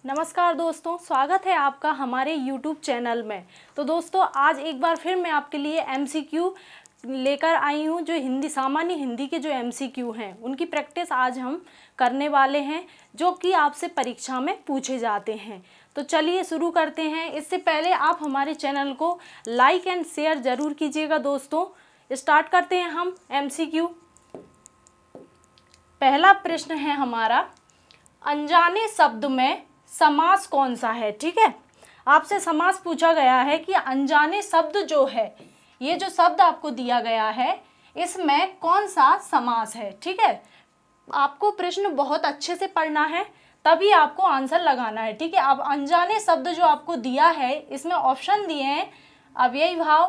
नमस्कार दोस्तों, स्वागत है आपका हमारे YouTube चैनल में। तो दोस्तों आज एक बार फिर मैं आपके लिए MCQ लेकर आई हूँ। जो सामान्य हिंदी के जो MCQ हैं उनकी प्रैक्टिस आज हम करने वाले हैं, जो कि आपसे परीक्षा में पूछे जाते हैं। तो चलिए शुरू करते हैं। इससे पहले आप हमारे चैनल को लाइक एंड शेयर ज़रूर कीजिएगा। दोस्तों स्टार्ट करते हैं हम MCQ। पहला प्रश्न है हमारा, अनजाने शब्द में समास कौन सा है। ठीक है, आपसे समास पूछा गया है कि अनजाने शब्द जो है, ये जो शब्द आपको दिया गया है इसमें कौन सा समास है। ठीक है, आपको प्रश्न बहुत अच्छे से पढ़ना है, तभी आपको आंसर लगाना है। ठीक है, अब अनजाने शब्द जो आपको दिया है इसमें ऑप्शन दिए हैं अव्ययी भाव,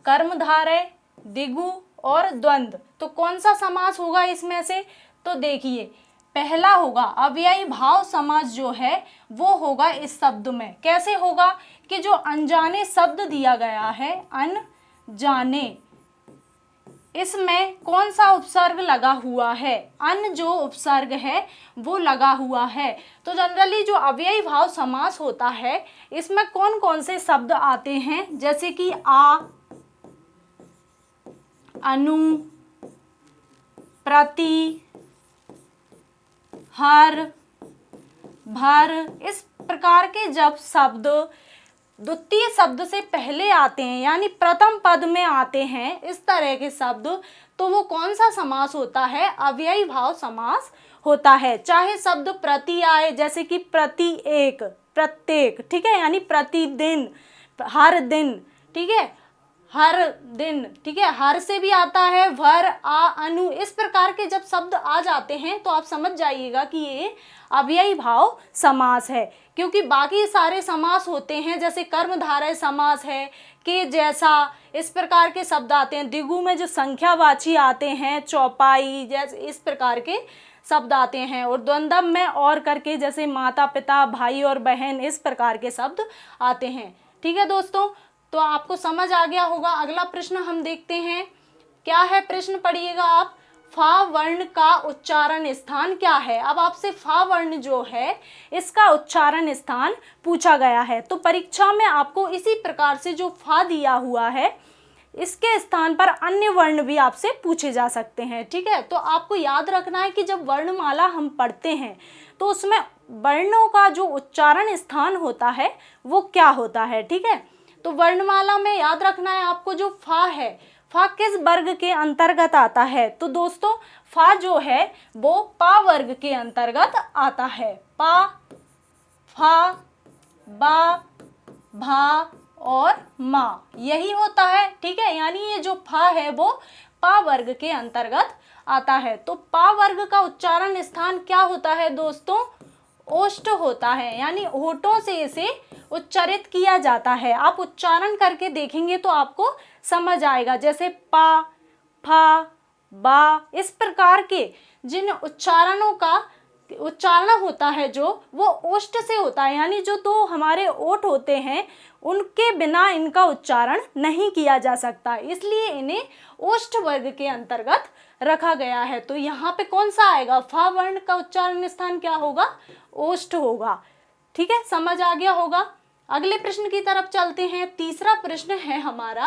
कर्मधारय, द्विगु और द्वंद्व। तो कौन सा समास होगा इसमें से? तो देखिए, पहला होगा अव्ययी भाव समास जो है वो होगा इस शब्द में। कैसे होगा कि जो अनजाने शब्द दिया गया है, अनजाने, इसमें कौन सा उपसर्ग लगा हुआ है? अन जो उपसर्ग है वो लगा हुआ है। तो जनरली जो अव्ययी भाव समास होता है इसमें कौन कौन से शब्द आते हैं, जैसे कि आ, अनु, प्रति, हर, भर, इस प्रकार के जब शब्द द्वितीय शब्द से पहले आते हैं यानी प्रथम पद में आते हैं, इस तरह के शब्द, तो वो कौन सा समास होता है? अव्ययी भाव समास होता है। चाहे शब्द प्रति आए, जैसे कि प्रति एक, प्रत्येक, ठीक है, यानी प्रतिदिन, हर दिन, ठीक है, हर दिन, ठीक है, हर से भी आता है, भर, आ, अनु, इस प्रकार के जब शब्द आ जाते हैं तो आप समझ जाइएगा कि ये अव्ययी भाव समास है। क्योंकि बाकी सारे समास होते हैं, जैसे कर्मधारय समास है, के जैसा, इस प्रकार के शब्द आते हैं। द्विगु में जो संख्यावाची आते हैं, चौपाई, जैसे इस प्रकार के शब्द आते हैं। और द्वंद्व में और करके, जैसे माता पिता, भाई और बहन, इस प्रकार के शब्द आते हैं। ठीक है दोस्तों, तो आपको समझ आ गया होगा। अगला प्रश्न हम देखते हैं, क्या है प्रश्न, पढ़िएगा आप। फा वर्ण का उच्चारण स्थान क्या है? अब आपसे फा वर्ण जो है इसका उच्चारण स्थान पूछा गया है। तो परीक्षा में आपको इसी प्रकार से जो फा दिया हुआ है इसके स्थान पर अन्य वर्ण भी आपसे पूछे जा सकते हैं। ठीक है, तो आपको याद रखना है कि जब वर्णमाला हम पढ़ते हैं तो उसमें वर्णों का जो उच्चारण स्थान होता है वो क्या होता है। ठीक है, तो वर्णमाला में याद रखना है आपको, जो फा है, फा किस वर्ग के अंतर्गत आता है? तो दोस्तों फा जो है वो पा वर्ग के अंतर्गत आता है। पा, फा, बा, भा और मा, यही होता है। ठीक है, यानी ये जो फा है वो पा वर्ग के अंतर्गत आता है। तो पा वर्ग का उच्चारण स्थान क्या होता है दोस्तों? ओष्ठ होता है, यानी होठों से इसे उच्चारित किया जाता है। आप उच्चारण करके देखेंगे तो आपको समझ आएगा। जैसे पा, फा, बा, इस प्रकार के जिन उच्चारणों का उच्चारण होता है जो वो ओष्ठ से होता है, यानी जो दो हमारे ओठ होते हैं उनके बिना इनका उच्चारण नहीं किया जा सकता, इसलिए इन्हें ओष्ठ वर्ग के अंतर्गत रखा गया है। तो यहाँ पे कौन सा आएगा? फा वर्ण का उच्चारण स्थान क्या होगा? ओष्ठ होगा। ठीक है, समझ आ गया होगा। अगले प्रश्न की तरफ चलते हैं। तीसरा प्रश्न है हमारा,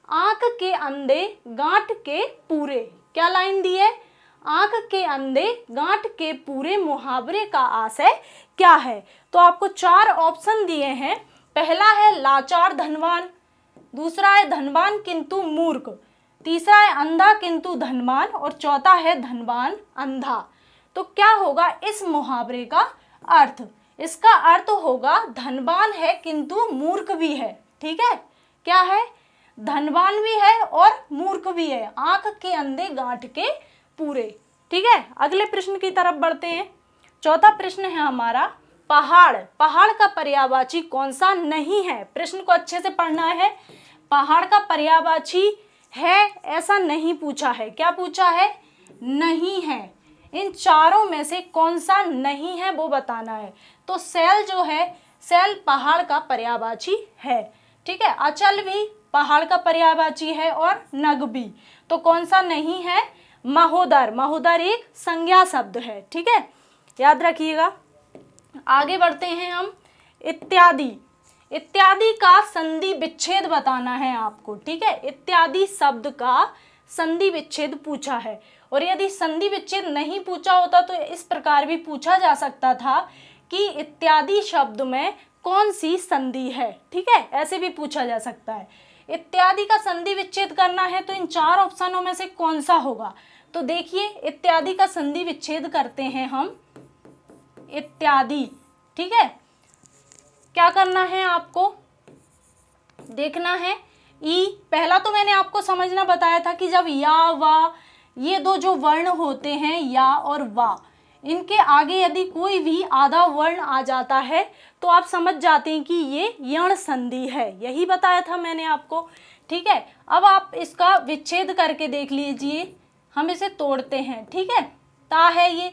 आंख के अंधे गांठ के पूरे। क्या लाइन दी है? आंख के अंधे गांठ के पूरे मुहावरे का आशय क्या है? तो आपको चार ऑप्शन दिए हैं। पहला है लाचार धनवान, दूसरा है धनवान किंतु मूर्ख, तीसरा है अंधा किंतु धनवान और चौथा है धनवान अंधा। तो क्या होगा इस मुहावरे का अर्थ? इसका अर्थ होगा धनवान है किंतु मूर्ख भी है। ठीक है, क्या है? धनवान भी है और मूर्ख भी है। आंख के अंधे गांठ के पूरे। ठीक है, अगले प्रश्न की तरफ बढ़ते हैं। चौथा प्रश्न है हमारा, पहाड़, पहाड़ का पर्यायवाची कौन सा नहीं है? प्रश्न को अच्छे से पढ़ना है। पहाड़ का पर्यायवाची है ऐसा नहीं पूछा है। क्या पूछा है? नहीं है। इन चारों में से कौन सा नहीं है वो बताना है। तो सैल जो है, सैल पहाड़ का पर्यायवाची है। ठीक है, अचल भी पहाड़ का पर्यायवाची है और नग भी। तो कौन सा नहीं है? महोदर, महोदर एक संज्ञा शब्द है। ठीक है, याद रखिएगा। आगे बढ़ते हैं हम। इत्यादि, इत्यादि का संधि विच्छेद बताना है आपको, ठीक है। इत्यादि शब्द का संधि विच्छेद पूछा है, और यदि संधि विच्छेद नहीं पूछा होता तो इस प्रकार भी पूछा जा सकता था कि इत्यादि शब्द में कौन सी संधि है, ठीक है, ऐसे भी पूछा जा सकता है। इत्यादि का संधि विच्छेद करना है तो इन चार ऑप्शनों में से कौन सा होगा, तो देखिए इत्यादि का संधि विच्छेद करते हैं हम। इत्यादि, ठीक है, क्या करना है आपको, देखना है ई। पहला तो मैंने आपको समझना बताया था कि जब या वा ये दो जो वर्ण होते हैं या और वा, इनके आगे यदि कोई भी आधा वर्ण आ जाता है तो आप समझ जाते हैं कि ये यण संधि है, यही बताया था मैंने आपको, ठीक है। अब आप इसका विच्छेद करके देख लीजिए, हम इसे तोड़ते हैं, ठीक है। ता है ये,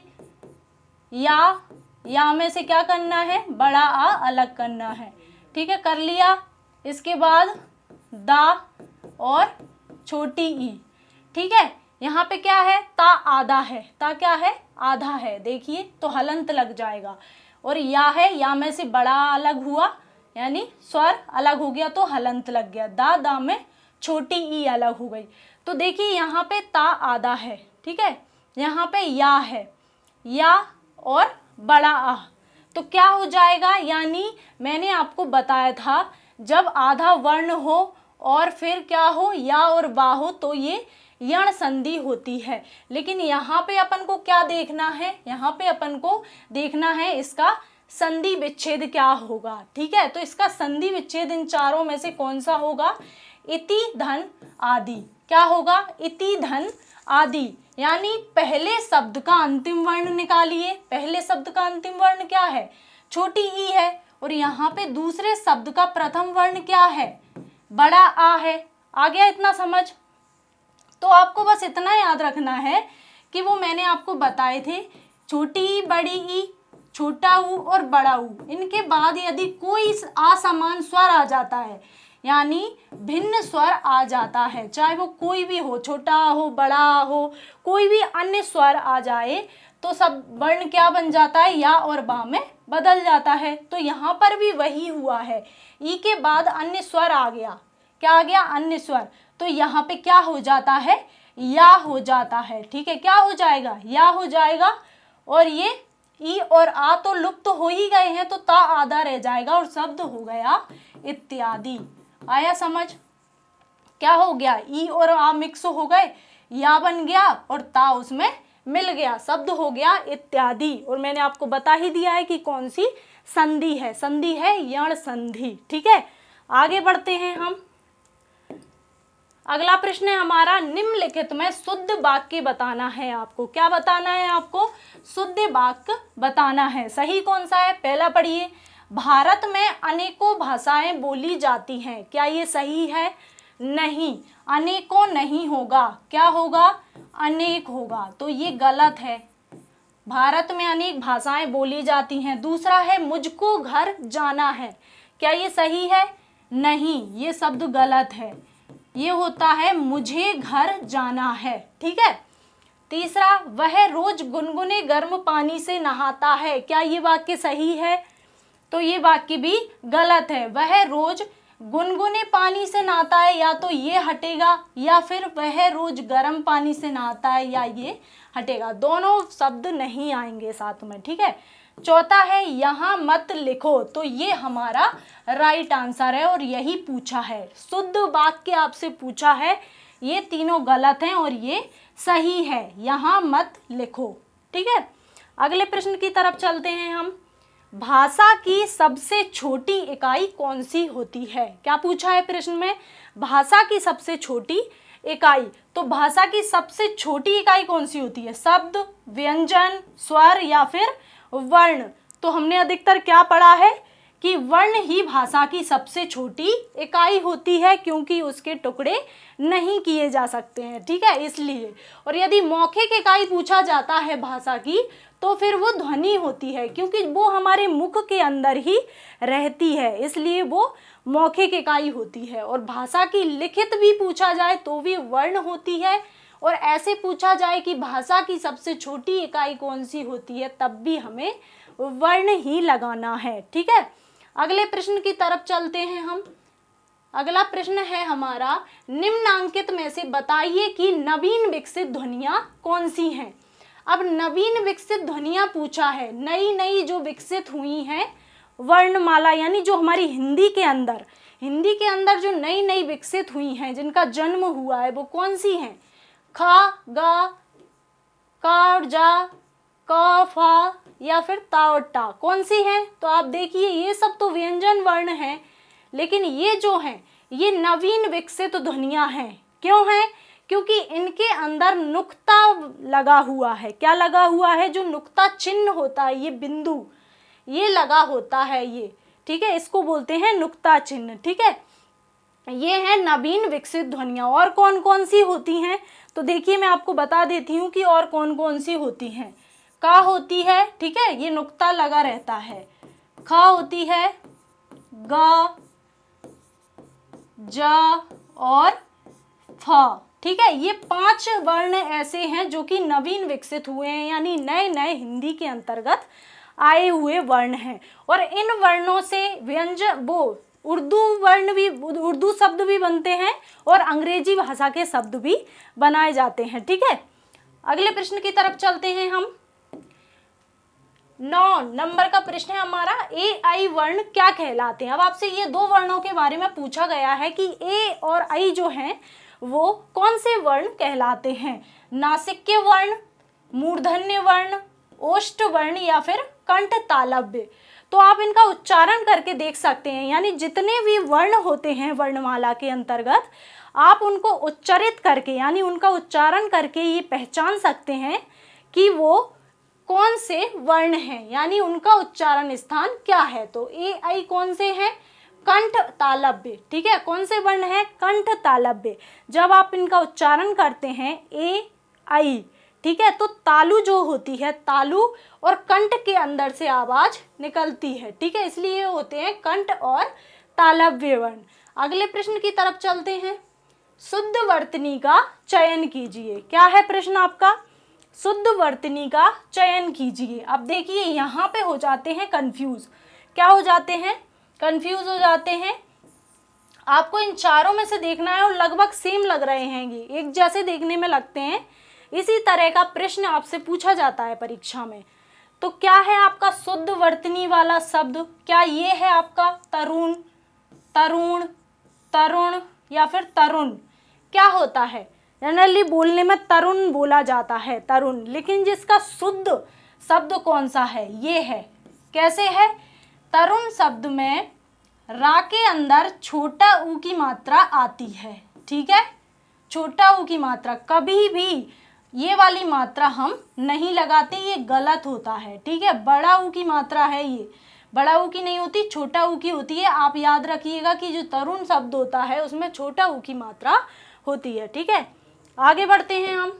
या में से क्या करना है, बड़ा आ अलग करना है, ठीक है, कर लिया। इसके बाद दा और छोटी ई, ठीक है। यहाँ पे क्या है, ता आधा है, ता क्या है, आधा है, देखिए तो हलंत लग जाएगा। और या है, या में से बड़ा अलग हुआ यानी स्वर अलग हो गया तो हलंत लग गया। दा में छोटी ई अलग हो गई, तो देखिए यहाँ पे ता आधा है, ठीक है, यहाँ पे या है, या और बड़ा आ, तो क्या हो जाएगा, यानी मैंने आपको बताया था जब आधा वर्ण हो और फिर क्या हो, या और बा हो, तो ये यण संधि होती है। लेकिन यहाँ पे अपन को क्या देखना है, यहाँ पे अपन को देखना है इसका संधि विच्छेद क्या होगा, ठीक है। तो इसका संधि विच्छेद इन चारों में से कौन सा होगा, इति धन आदि, क्या होगा, इति धन आदि, यानी पहले शब्द का अंतिम वर्ण निकालिए। पहले शब्द का अंतिम वर्ण क्या है, छोटी ई है, और यहाँ पे दूसरे शब्द का प्रथम वर्ण क्या है, बड़ा आ है। आ गया इतना समझ, तो आपको बस इतना याद रखना है कि वो मैंने आपको बताए थे, छोटी ई, बड़ी ई, छोटा ऊ और बड़ा ऊ, इनके बाद यदि कोई असमान स्वर आ जाता है यानी भिन्न स्वर आ जाता है, चाहे वो कोई भी हो, छोटा हो बड़ा हो, कोई भी अन्य स्वर आ जाए तो सब वर्ण क्या बन जाता है, या और बा में बदल जाता है। तो यहाँ पर भी वही हुआ है, ई के बाद अन्य स्वर आ गया, क्या आ गया, अन्य स्वर, तो यहाँ पे क्या हो जाता है, या हो जाता है, ठीक है, क्या हो जाएगा, या हो जाएगा। और ये ई और आ तो लुप्त हो ही गए हैं, तो ता आधा रह जाएगा और शब्द हो गया इत्यादि। आया समझ, क्या हो गया, ई और आ मिक्स हो गए, या बन गया और ता उसमें मिल गया, शब्द हो गया इत्यादि। और मैंने आपको बता ही दिया है कि कौन सी संधि है, संधि है यण संधि, ठीक है। आगे बढ़ते हैं हम। अगला प्रश्न है हमारा, निम्नलिखित में शुद्ध वाक्य बताना है आपको। क्या बताना है आपको, शुद्ध वाक्य बताना है। सही कौन सा है, पहला पढ़िए, भारत में अनेकों भाषाएं बोली जाती हैं, क्या ये सही है, नहीं, अनेकों नहीं होगा, क्या होगा, अनेक होगा, तो ये गलत है। भारत में अनेक भाषाएं बोली जाती हैं। दूसरा है, मुझको घर जाना है, क्या ये सही है, नहीं, ये शब्द गलत है, ये होता है मुझे घर जाना है, ठीक है। तीसरा, वह रोज गुनगुने गर्म पानी से नहाता है, क्या ये वाक्य सही है, तो ये वाक्य भी गलत है। वह रोज गुनगुने पानी से नहाता है, या तो ये हटेगा, या फिर वह रोज गर्म पानी से नहाता है, या ये हटेगा, दोनों शब्द नहीं आएंगे साथ में, ठीक है। चौथा है, यहाँ मत लिखो, तो ये हमारा राइट आंसर है और यही पूछा है, शुद्ध वाक्य आपसे पूछा है, ये तीनों गलत हैं और ये सही है, यहाँ मत लिखो, ठीक है। अगले प्रश्न की तरफ चलते हैं हम। भाषा की सबसे छोटी इकाई कौन सी होती है, क्या पूछा है प्रश्न में, भाषा की सबसे छोटी इकाई, तो भाषा की सबसे छोटी इकाई कौन सी होती है, शब्द, व्यंजन, स्वर या फिर वर्ण। तो हमने अधिकतर क्या पढ़ा है कि वर्ण ही भाषा की सबसे छोटी इकाई होती है, क्योंकि उसके टुकड़े नहीं किए जा सकते हैं, ठीक है, इसलिए। और यदि मौखिक इकाई पूछा जाता है भाषा की, तो फिर वो ध्वनि होती है, क्योंकि वो हमारे मुख के अंदर ही रहती है, इसलिए वो मौखिक इकाई होती है। और भाषा की लिखित भी पूछा जाए तो भी वर्ण होती है, और ऐसे पूछा जाए कि भाषा की सबसे छोटी इकाई कौन सी होती है, तब भी हमें वर्ण ही लगाना है। ठीक है, अगले प्रश्न की तरफ चलते हैं हम। अगला प्रश्न है हमारा, निम्नांकित में से बताइए कि नवीन विकसित ध्वनियां कौन सी हैं। अब नवीन विकसित ध्वनियां पूछा है, नई नई जो विकसित हुई हैं वर्णमाला, यानी जो हमारी हिंदी के अंदर जो नई नई विकसित हुई हैं, जिनका जन्म हुआ है, वो कौन सी हैं। खा, गा, का और जा, क, फा या फिर ता और टा, कौन सी हैं। तो आप देखिए ये सब तो व्यंजन वर्ण हैं, लेकिन ये जो हैं ये नवीन विकसित ध्वनियां हैं। क्यों हैं? क्योंकि इनके अंदर नुक्ता लगा हुआ है। क्या लगा हुआ है? जो नुक्ता चिन्ह होता है, ये बिंदु ये लगा होता है ये, ठीक है, इसको बोलते हैं नुक्ता चिन्ह। ठीक है, ये है नवीन विकसित ध्वनियां। और कौन कौन सी होती हैं, तो देखिए मैं आपको बता देती हूँ कि और कौन कौन सी होती हैं। का होती है, ठीक है, ये नुक्ता लगा रहता है। खा होती है, गा, जा और फा। ठीक है, ये 5 वर्ण ऐसे हैं जो कि नवीन विकसित हुए हैं, यानी नए नए हिंदी के अंतर्गत आए हुए वर्ण हैं। और इन वर्णों से व्यंजन वो उर्दू शब्द भी बनते हैं और अंग्रेजी भाषा के शब्द भी बनाए जाते हैं। ठीक है, अगले प्रश्न की तरफ चलते हैं हम। 9 नंबर का प्रश्न है हमारा, ए आई वर्ण क्या कहलाते हैं। अब आपसे ये 2 वर्णों के बारे में पूछा गया है कि ए और आई जो हैं वो कौन से वर्ण कहलाते हैं। नासिक्य वर्ण, मूर्धन्य वर्ण, ओष्ठ वर्ण या फिर कंठ तालव्य। तो आप इनका उच्चारण करके देख सकते हैं, यानी जितने भी वर्ण होते हैं वर्णमाला के अंतर्गत आप उनको उच्चारित करके, यानी उनका उच्चारण करके ये पहचान सकते हैं कि वो कौन से वर्ण हैं, यानी उनका उच्चारण स्थान क्या है। तो ए आई कौन से हैं? कंठ तालव्य। ठीक है, कौन से वर्ण है? कंठ तालव्य। जब आप इनका उच्चारण करते हैं ए आई, ठीक है, तो तालु जो होती है, तालु और कंठ के अंदर से आवाज निकलती है। ठीक है, इसलिए ये होते हैं कंठ और तालव्य वर्ण। अगले प्रश्न की तरफ चलते हैं। शुद्ध वर्तनी का चयन कीजिए। क्या है प्रश्न आपका? शुद्ध वर्तनी का चयन कीजिए। अब देखिए यहाँ पे हो जाते हैं कंफ्यूज। क्या हो जाते हैं? कंफ्यूज हो जाते हैं। आपको इन चारों में से देखना है और लगभग सेम लग रहे हैं, ये एक जैसे देखने में लगते हैं। इसी तरह का प्रश्न आपसे पूछा जाता है परीक्षा में। तो क्या है आपका शुद्ध वर्तनी वाला शब्द? क्या ये है आपका तरुण, तरुण, तरुण या फिर तरुण? क्या होता है? जनरली बोलने में तरुण बोला जाता है, तरुण, लेकिन जिसका शुद्ध शब्द कौन सा है? ये है। कैसे है? तरुण शब्द में रा के अंदर छोटा ऊ की मात्रा आती है। ठीक है, छोटा ऊ की मात्रा, कभी भी ये वाली मात्रा हम नहीं लगाते, ये गलत होता है। ठीक है, बड़ा ऊ की मात्रा है, ये बड़ा ऊ की नहीं होती, छोटा ऊ की होती है। आप याद रखिएगा कि जो तरुण शब्द होता है उसमें छोटा ऊ की मात्रा होती है। ठीक है, आगे बढ़ते हैं हम।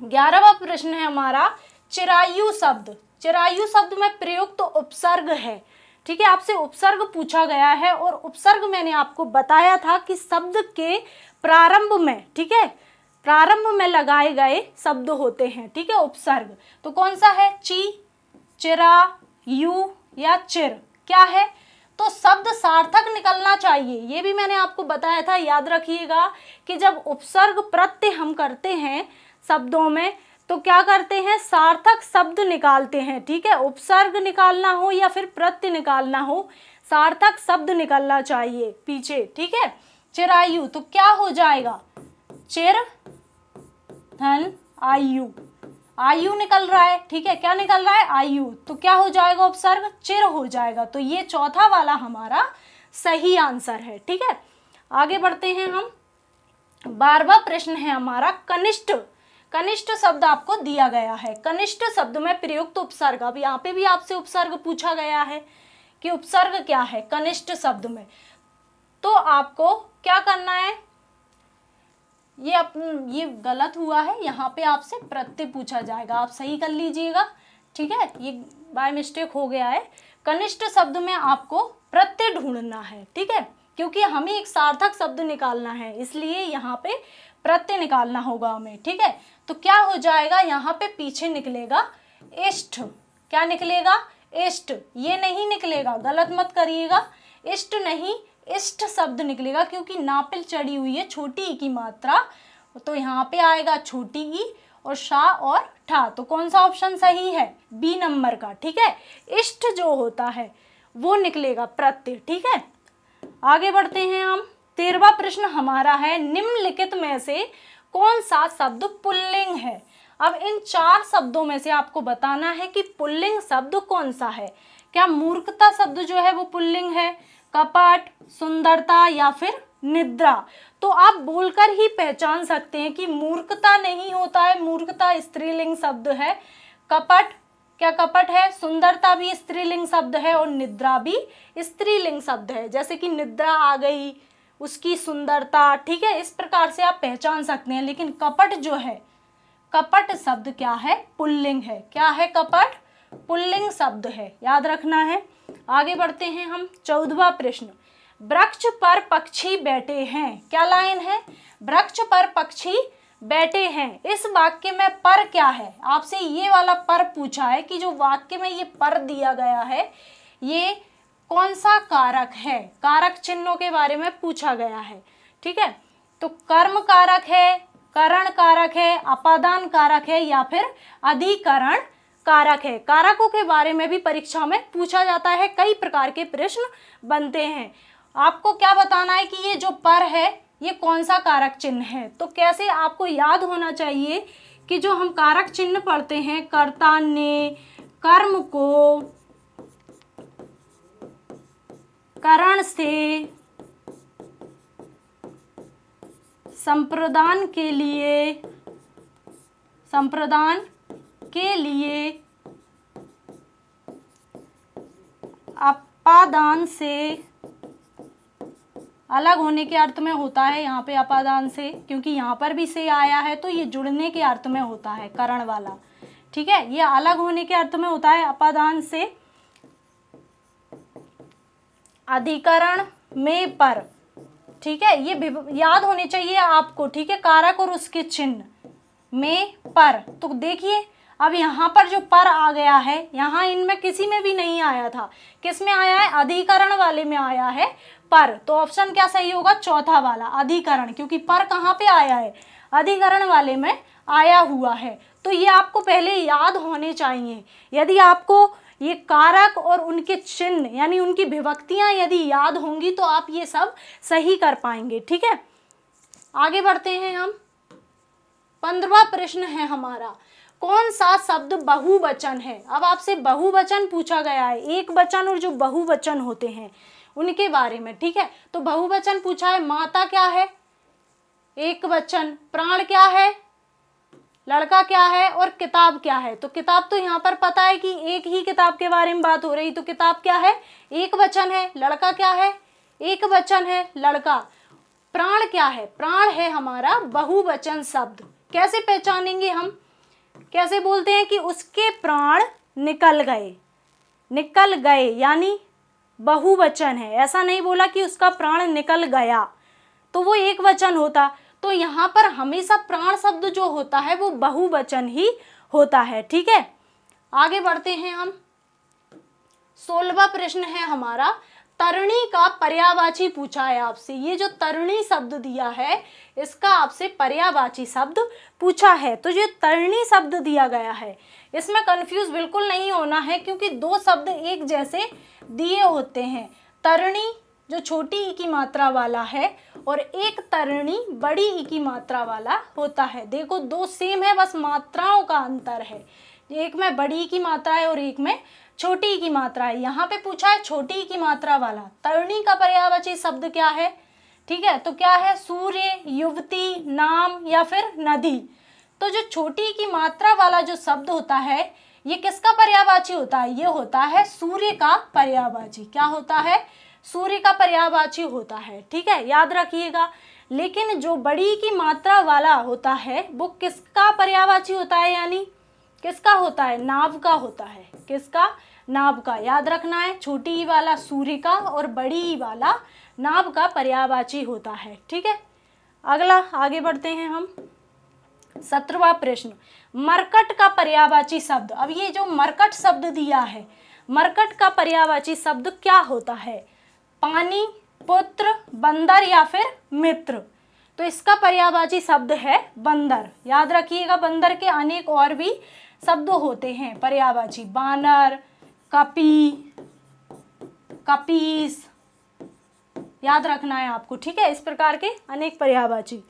11वां प्रश्न है हमारा, चिरायु शब्द। चिरायु शब्द में प्रयुक्त उपसर्ग है। ठीक है, आपसे उपसर्ग पूछा गया है और उपसर्ग मैंने आपको बताया था कि शब्द के प्रारंभ में, ठीक है, प्रारंभ में लगाए गए शब्द होते हैं। ठीक है, उपसर्ग। तो कौन सा है? ची, चिरा, यू या चिर? क्या है? तो शब्द सार्थक निकलना चाहिए, ये भी मैंने आपको बताया था। याद रखिएगा कि जब उपसर्ग प्रत्यय हम करते हैं शब्दों में तो क्या करते हैं? सार्थक शब्द निकालते हैं। ठीक है, उपसर्ग निकालना हो या फिर प्रत्यय निकालना हो, सार्थक शब्द निकलना चाहिए पीछे। ठीक है, चिरायु, तो क्या हो जाएगा? चिर धन आयु, आयु निकल रहा है। ठीक है, क्या निकल रहा है? आयु। तो क्या हो जाएगा? उपसर्ग चिर हो जाएगा। तो ये चौथा वाला हमारा सही आंसर है। ठीक है, आगे बढ़ते हैं हम। 12वां प्रश्न है हमारा, कनिष्ठ। कनिष्ठ शब्द आपको दिया गया है। कनिष्ठ शब्द में प्रयुक्त उपसर्ग। अब यहाँ पे भी आपसे उपसर्ग पूछा गया है कि उपसर्ग क्या है कनिष्ठ शब्द में। तो आपको क्या करना है? ये गलत हुआ है, यहाँ पे आपसे प्रत्यय पूछा जाएगा, आप सही कर लीजिएगा। ठीक है, ये बाय मिस्टेक हो गया है। कनिष्ठ शब्द में आपको प्रत्यय ढूंढना है। ठीक है, क्योंकि हमें एक सार्थक शब्द निकालना है, इसलिए यहाँ पे प्रत्यय निकालना होगा हमें। ठीक है, तो क्या हो जाएगा? यहाँ पे पीछे निकलेगा इष्ट। क्या निकलेगा? इष्ट, ये नहीं निकलेगा, गलत मत करिएगा, इष्ट नहीं इष्ट शब्द निकलेगा, क्योंकि नापिल चढ़ी हुई है छोटी ई की मात्रा, तो यहाँ पे आएगा छोटी ई और शा और ठा। तो कौन सा ऑप्शन सही है? बी नंबर का। ठीक है, इष्ट जो होता है वो निकलेगा प्रत्यय। ठीक है, आगे बढ़ते हैं हम। 13वां प्रश्न हमारा है, निम्नलिखित में से कौन सा शब्द पुल्लिंग है? अब इन 4 शब्दों में से आपको बताना है कि पुल्लिंग शब्द कौन सा है। क्या मूर्खता शब्द जो है वो पुल्लिंग है, कपट, सुंदरता या फिर निद्रा? तो आप बोलकर ही पहचान सकते हैं कि मूर्खता नहीं होता है, मूर्खता स्त्रीलिंग शब्द है, कपट क्या कपट है, सुंदरता भी स्त्रीलिंग शब्द है और निद्रा भी स्त्रीलिंग शब्द है। जैसे कि निद्रा आ गई, उसकी सुंदरता, ठीक है, इस प्रकार से आप पहचान सकते हैं। लेकिन कपट जो है, कपट शब्द क्या है? पुल्लिंग है। क्या है? कपट पुल्लिंग शब्द है, याद रखना है। आगे बढ़ते हैं हम। 14वां प्रश्न, वृक्ष पर पक्षी बैठे हैं। क्या लाइन है? वृक्ष पर पक्षी बैठे हैं। इस वाक्य में पर क्या है? आपसे ये वाला पर पूछा है कि जो वाक्य में ये पर दिया गया है ये कौन सा कारक है? कारक चिन्हों के बारे में पूछा गया है। ठीक है, तो कर्म कारक है, करण कारक है, अपादान कारक है या फिर अधिकरण कारक है। कारकों के बारे में भी परीक्षा में पूछा जाता है, कई प्रकार के प्रश्न बनते हैं। आपको क्या बताना है कि ये जो पर है ये कौन सा कारक चिन्ह है। तो कैसे आपको याद होना चाहिए कि जो हम कारक चिन्ह पढ़ते हैं, कर्ता ने कर्म को करण से संप्रदान के लिए अपादान से अलग होने के अर्थ में होता है। यहाँ पे अपादान से, क्योंकि यहाँ पर भी से आया है तो ये जुड़ने के अर्थ में होता है, करण वाला। ठीक है, ये अलग होने के अर्थ में होता है अपादान से, अधिकरण में पर। ठीक है, ये याद होने चाहिए आपको। ठीक है, कारक और उसके चिन्ह में पर। तो देखिए अब यहाँ पर जो पर आ गया है, यहाँ इनमें किसी में भी नहीं आया था, किस में आया है? अधिकरण वाले में आया है पर। तो ऑप्शन क्या सही होगा? चौथा वाला, अधिकरण, क्योंकि पर कहाँ पे आया है? अधिकरण वाले में आया हुआ है। तो ये आपको पहले याद होने चाहिए। यदि आपको ये कारक और उनके चिन्ह यानी उनकी विभक्तियां यदि याद होंगी तो आप ये सब सही कर पाएंगे। ठीक है, आगे बढ़ते हैं हम। 15वां प्रश्न है हमारा, कौन सा शब्द बहुवचन है? अब आपसे बहुवचन पूछा गया है, एक वचन और जो बहुवचन होते हैं उनके बारे में। ठीक है, तो बहुवचन पूछा है। माता क्या है? एक वचन। प्राण क्या है? लड़का क्या है? और किताब क्या है? तो किताब तो यहाँ पर पता है कि एक ही किताब के बारे में बात हो रही, तो किताब क्या है? एक वचन है। लड़का क्या है? एक वचन है, लड़का। प्राण क्या है? प्राण है हमारा बहुवचन शब्द। कैसे पहचानेंगे हम? कैसे बोलते हैं कि उसके प्राण निकल गए, निकल गए यानी बहुवचन है। ऐसा नहीं बोला कि उसका प्राण निकल गया, तो वो एक वचन होता। तो यहाँ पर हमेशा प्राण शब्द जो होता है वो बहुवचन ही होता है। ठीक है, आगे बढ़ते हैं हम। 16वां प्रश्न है हमारा, तरणी का पर्यायवाची पूछा है आपसे। ये जो तरणी शब्द दिया है इसका आपसे पर्यायवाची शब्द पूछा है। तो जो तरणी शब्द दिया गया है इसमें कंफ्यूज बिल्कुल नहीं होना है, क्योंकि दो शब्द एक जैसे दिए होते हैं। तरणी जो छोटी ई की मात्रा वाला है और एक तरणी बड़ी ई की मात्रा वाला होता है। देखो दो सेम है, बस मात्राओं का अंतर है। एक में बड़ी ई की मात्रा है और एक में छोटी ई की मात्रा है। यहाँ पे पूछा है छोटी ई की मात्रा वाला। तरणी का पर्यायवाची शब्द क्या है? ठीक है, तो क्या है? सूर्य, युवती, नाम या फिर नदी। तो जो छोटी ई की मात्रा वाला जो शब्द होता है ये किसका पर्यायवाची होता है? ये होता है सूर्य का पर्यायवाची। क्या होता है? सूर्य का पर्यायवाची होता है। ठीक है, याद रखिएगा। लेकिन जो बड़ी की मात्रा वाला होता है वो किसका पर्यायवाची होता है? यानी किसका होता है? नाव का होता है। किसका? नाव का। याद रखना है, छोटी ई वाला सूर्य का और बड़ी ई वाला नाव का पर्यायवाची होता है। ठीक है, अगला आगे बढ़ते हैं हम। 17वां प्रश्न, मरकट का पर्यायवाची शब्द। अब ये जो मरकट शब्द दिया है, मरकट का पर्यायवाची शब्द क्या होता है? पानी, पुत्र, बंदर या फिर मित्र। तो इसका पर्यायवाची शब्द है बंदर। याद रखिएगा, बंदर के अनेक और भी शब्द होते हैं पर्यायवाची, बानर, कपी, कपीस, याद रखना है आपको, ठीक है। इस प्रकार के अनेक पर्यायवाची।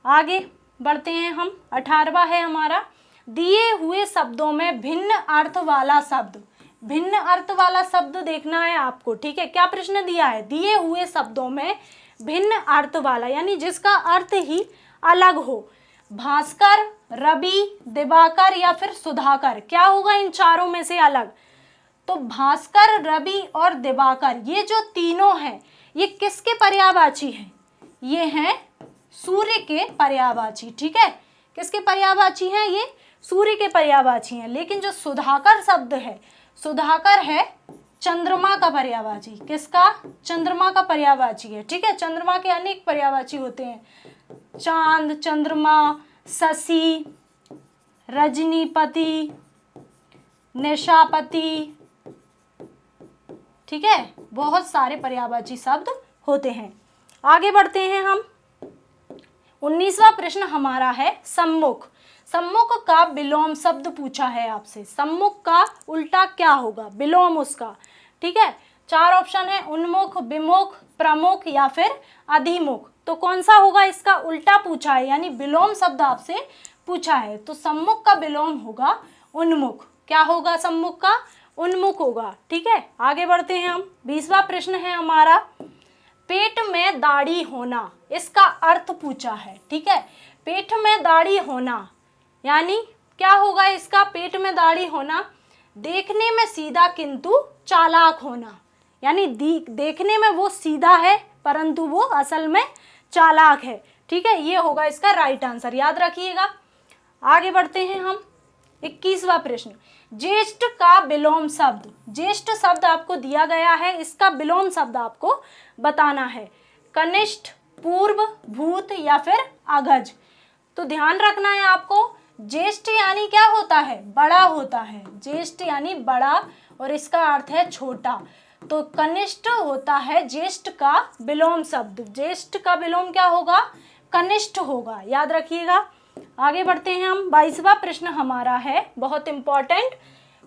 आगे बढ़ते हैं हम। 18वां है हमारा, दिए हुए शब्दों में भिन्न अर्थ वाला शब्द। भिन्न अर्थ वाला शब्द देखना है आपको, ठीक है। क्या प्रश्न दिया है? दिए हुए शब्दों में भिन्न अर्थ वाला, यानी जिसका अर्थ ही अलग हो। भास्कर, रवि, दिवाकर या फिर सुधाकर, क्या होगा इन चारों में से अलग? तो भास्कर, रवि और दिवाकर, ये जो तीनों हैं, ये किसके पर्यायवाची हैं? ये हैं सूर्य के पर्यायवाची, ठीक है। किसके पर्यायवाची हैं? ये सूर्य के पर्यायवाची हैं। लेकिन जो सुधाकर शब्द है, सुधाकर है चंद्रमा का पर्यायवाची। किसका? चंद्रमा का पर्यायवाची है, ठीक है। चंद्रमा के अनेक पर्यायवाची होते हैं, चांद, चंद्रमा, शशि, रजनीपति, निशापति, ठीक है। बहुत सारे पर्यायवाची शब्द होते हैं। आगे बढ़ते हैं हम। 19वां प्रश्न हमारा है सम्मुख। सम्मुख का विलोम शब्द पूछा है आपसे। सम्मुख का उल्टा क्या होगा? विलोम उसका, ठीक है। 4 ऑप्शन है, उन्मुख, विमुख, प्रमुख या फिर अधिमुख। तो कौन सा होगा इसका उल्टा पूछा है, यानी विलोम शब्द आपसे पूछा है। तो सम्मुख का विलोम होगा उन्मुख। क्या होगा सम्मुख का? उन्मुख होगा, ठीक है। आगे बढ़ते हैं हम। 20वां प्रश्न है हमारा, पेट में दाढ़ी होना, इसका अर्थ पूछा है, ठीक है। पेट में दाढ़ी होना यानी क्या होगा इसका? पेट में दाढ़ी होना, देखने में सीधा किंतु चालाक होना, यानी देखने में वो सीधा है परंतु वो असल में चालाक है, ठीक है। ये होगा इसका राइट आंसर, याद रखिएगा। आगे बढ़ते हैं हम। 21वां प्रश्न, ज्येष्ठ का विलोम शब्द। ज्येष्ठ शब्द आपको दिया गया है, इसका विलोम शब्द आपको बताना है। कनिष्ठ, पूर्व, भूत या फिर अगज। तो ध्यान रखना है आपको, ज्येष्ठ यानी क्या होता है? बड़ा होता है। ज्येष्ठ यानी बड़ा और इसका अर्थ है छोटा। तो कनिष्ठ होता है ज्येष्ठ का विलोम शब्द। ज्येष्ठ का विलोम क्या होगा? कनिष्ठ होगा, याद रखिएगा। आगे बढ़ते हैं हम। 22वां प्रश्न हमारा है बहुत इंपॉर्टेंट,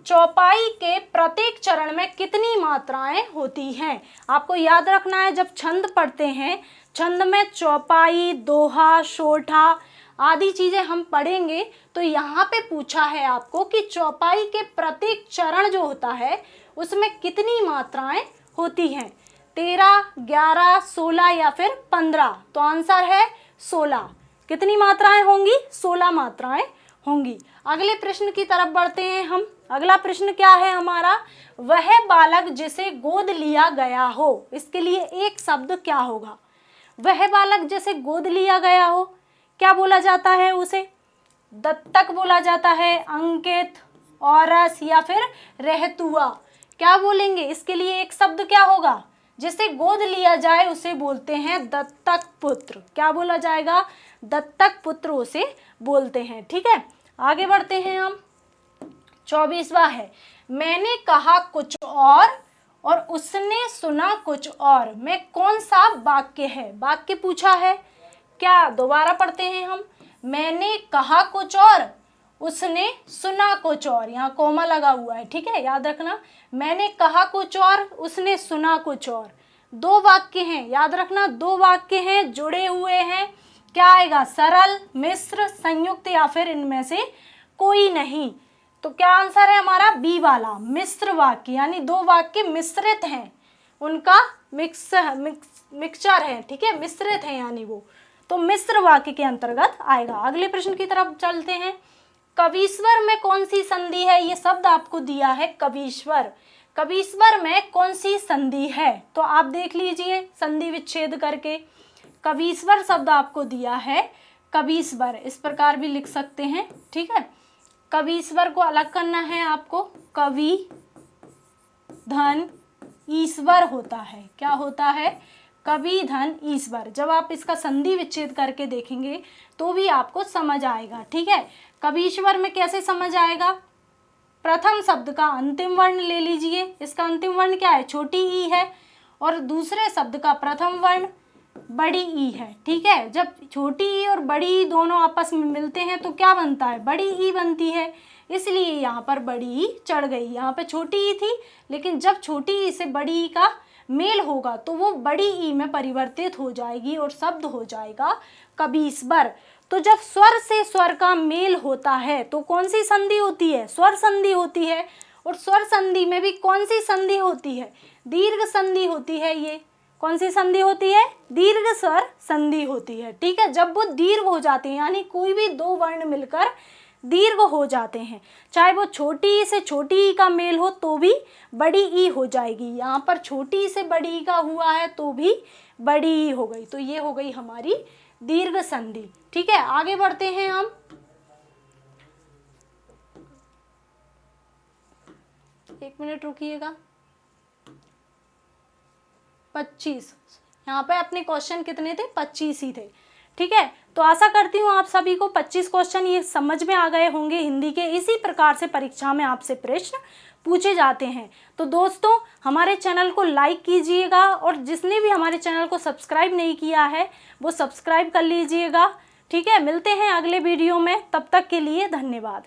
चौपाई के प्रत्येक चरण में कितनी मात्राएं होती हैं? आपको याद रखना है, जब छंद पढ़ते हैं, छंद में चौपाई, दोहा, शोठा आदि चीजें हम पढ़ेंगे, तो यहाँ पे पूछा है आपको कि चौपाई के प्रत्येक चरण जो होता है उसमें कितनी मात्राएं होती हैं? 13, 11, 16 या फिर 15। तो आंसर है 16। कितनी मात्राएं होंगी? 16 मात्राएं होंगी। अगले प्रश्न की तरफ बढ़ते हैं हम। अगला प्रश्न क्या है हमारा? वह बालक जिसे गोद लिया गया हो, इसके लिए एक शब्द क्या होगा? वह बालक जिसे गोद लिया गया हो, क्या बोला जाता है उसे? दत्तक बोला जाता है, अंकित, औरस या फिर रहतुआ। क्या बोलेंगे? इसके लिए एक शब्द क्या होगा? जिसे गोद लिया जाए उसे बोलते हैं दत्तक पुत्र। क्या बोला जाएगा? दत्तक पुत्र उसे बोलते हैं, ठीक है। आगे बढ़ते हैं हम। 24वां है, मैंने कहा कुछ और उसने सुना कुछ और, में कौन सा वाक्य है? वाक्य पूछा है क्या? दोबारा पढ़ते हैं हम। मैंने कहा कुछ और उसने सुना कुछ और, यहाँ कोमा लगा हुआ है, ठीक है, याद रखना। मैंने कहा कुछ और उसने सुना कुछ और। 2 वाक्य हैं, याद रखना, 2 वाक्य हैं, जुड़े हुए हैं। क्या आएगा? सरल, मिश्र, संयुक्त या फिर इनमें से कोई नहीं। तो क्या आंसर है हमारा? बी वाला, मिश्र वाक्य, यानी 2 वाक्य मिश्रित हैं, उनका मिक्सचर है, ठीक है, मिश्रित है यानी वो, तो मिश्र वाक्य के अंतर्गत आएगा। अगले प्रश्न की तरफ चलते हैं। कवीश्वर में कौन सी संधि है? ये शब्द आपको दिया है कवीश्वर। कवीश्वर में कौन सी संधि है? तो आप देख लीजिए संधि विच्छेद करके। कवीश्वर शब्द आपको दिया है कवीश्वर, इस प्रकार भी लिख सकते हैं, ठीक है। कवीश्वर को अलग करना है आपको। कवि धन ईश्वर होता है। क्या होता है? कवि धन ईश्वर। जब आप इसका संधि विच्छेद करके देखेंगे तो भी आपको समझ आएगा, ठीक है। कवीश्वर में कैसे समझ आएगा? प्रथम शब्द का अंतिम वर्ण ले लीजिए, इसका अंतिम वर्ण क्या है, छोटी ई है, और दूसरे शब्द का प्रथम वर्ण बड़ी ई है। ठीक है, जब छोटी ई और बड़ी ई दोनों आपस में मिलते हैं तो क्या बनता है, बड़ी ई बनती है, इसलिए यहाँ पर बड़ी ई चढ़ गई। यहाँ पे छोटी ई थी, लेकिन जब छोटी ई से बड़ी ई का मेल होगा तो वो बड़ी ई में परिवर्तित हो जाएगी और शब्द हो जाएगा कबीसबर। तो जब स्वर से स्वर का मेल होता है तो कौन सी संधि होती है, स्वर संधि होती है। और स्वर संधि में भी कौन सी संधि होती है, दीर्घ संधि होती है। ये कौन सी संधि होती है, दीर्घ स्वर संधि होती है। ठीक है, जब वो दीर्घ हो जाते हैं, यानी कोई भी दो वर्ण मिलकर दीर्घ हो जाते हैं, चाहे वो छोटी ई से छोटी ई का मेल हो तो भी बड़ी ई हो जाएगी। यहाँ पर छोटी ई से बड़ी ई का हुआ है तो भी बड़ी ई हो गई, तो ये हो गई हमारी दीर्घ संधि। ठीक है, आगे बढ़ते हैं हम। एक मिनट रुकिएगा। 25, यहाँ पे अपने क्वेश्चन कितने थे, 25 ही थे। ठीक है, तो आशा करती हूँ आप सभी को 25 क्वेश्चन ये समझ में आ गए होंगे हिंदी के। इसी प्रकार से परीक्षा में आपसे प्रश्न पूछे जाते हैं। तो दोस्तों, हमारे चैनल को लाइक कीजिएगा, और जिसने भी हमारे चैनल को सब्सक्राइब नहीं किया है वो सब्सक्राइब कर लीजिएगा। ठीक है, मिलते हैं अगले वीडियो में, तब तक के लिए धन्यवाद।